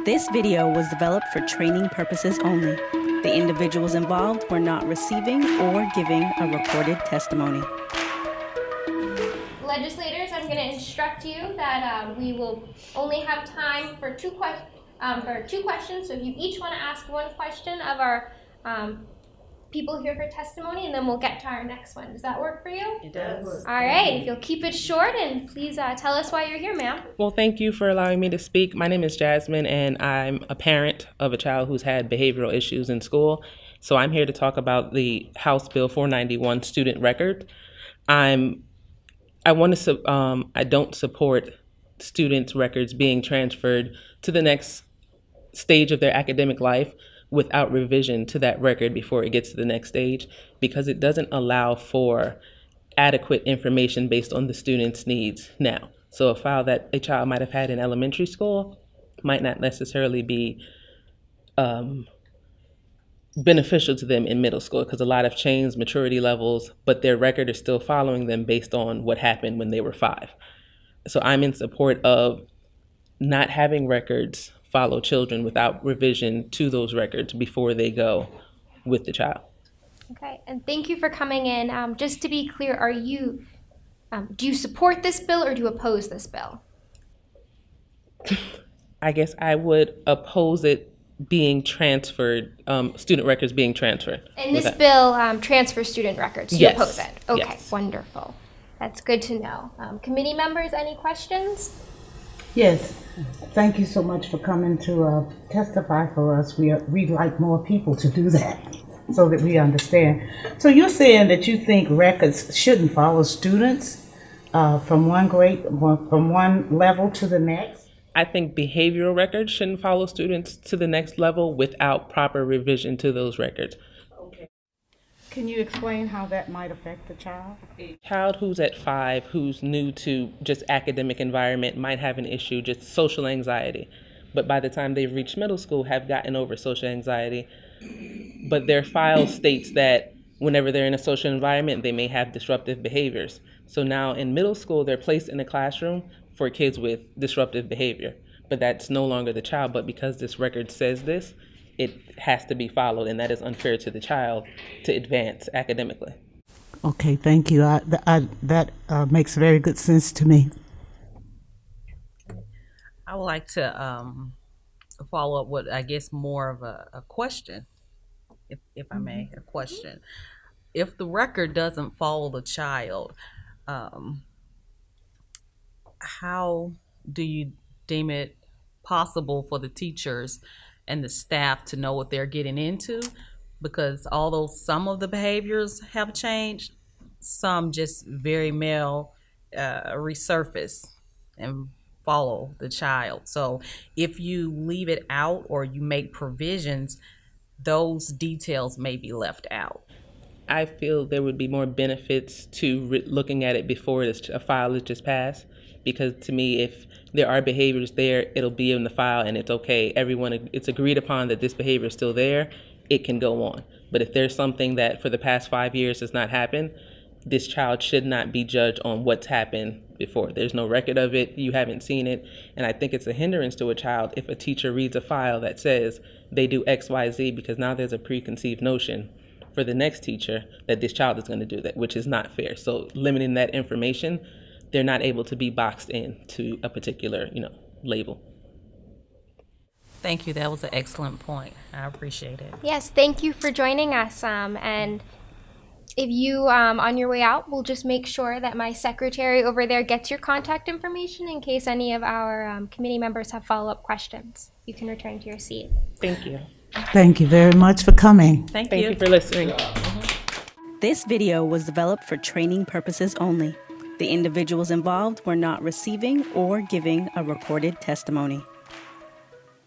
This video was developed for training purposes only. The individuals involved were not receiving or giving a recorded testimony. Legislators, I'm going to instruct you that we will only have time for two questions. So if you each want to ask one question of our people here for testimony, and then we'll get to our next one. Does that work for you? It does. All right. If you'll keep it short, and please tell us why you're here, ma'am. Well, thank you for allowing me to speak. My name is Jasmine, and I'm a parent of a child who's had behavioral issues in school. So I'm here to talk about the House Bill 491 student record. I don't support students' records being transferred to the next stage of their academic life without revision to that record before it gets to the next stage, because it doesn't allow for adequate information based on the student's needs now. So a file that a child might have had in elementary school might not necessarily be beneficial to them in middle school, because a lot have changed maturity levels, but their record is still following them based on what happened when they were 5. So I'm in support of not having records follow children without revision to those records before they go with the child. Okay, and thank you for coming in. Just to be clear, do you support this bill or do you oppose this bill? I guess I would oppose it being transferred, student records being transferred. And this bill transfers student records. You Yes. oppose it? Okay, Yes. Wonderful. That's good to know. Committee members, any questions? Yes, thank you so much for coming to testify for us. We'd like more people to do that so that we understand. So you're saying that you think records shouldn't follow students from one level to the next? I think behavioral records shouldn't follow students to the next level without proper revision to those records. Can you explain how that might affect the child? A child who's at 5, who's new to just academic environment, might have an issue, just social anxiety. But by the time they've reached middle school, have gotten over social anxiety. But their file states that whenever they're in a social environment, they may have disruptive behaviors. So now in middle school, they're placed in a classroom for kids with disruptive behavior. But that's no longer the child. But because this record says this, it has to be followed, and that is unfair to the child to advance academically. Okay, thank you. That makes very good sense to me. I would like to follow up with, I guess, more of a question, if I may, a question. If the record doesn't follow the child, how do you deem it possible for the teachers and the staff to know what they're getting into? Because although some of the behaviors have changed, some just very resurface and follow the child. So if you leave it out or you make provisions, those details may be left out. I feel there would be more benefits to looking at it before a file is just passed, because to me, if there are behaviors there, it'll be in the file and it's okay. It's agreed upon that this behavior is still there, it can go on. But if there's something that for the past 5 years has not happened, this child should not be judged on what's happened before. There's no record of it, you haven't seen it, and I think it's a hindrance to a child if a teacher reads a file that says they do X, Y, Z, because now there's a preconceived notion for the next teacher that this child is going to do that, which is not fair. So limiting that information, they're not able to be boxed in to a particular, label. Thank you. That was an excellent point. I appreciate it. Yes, thank you for joining us. And if you, on your way out, we'll just make sure that my secretary over there gets your contact information in case any of our committee members have follow-up questions. You can return to your seat. Thank you. Thank you very much for coming. Thank you for listening. This video was developed for training purposes only. The individuals involved were not receiving or giving a recorded testimony.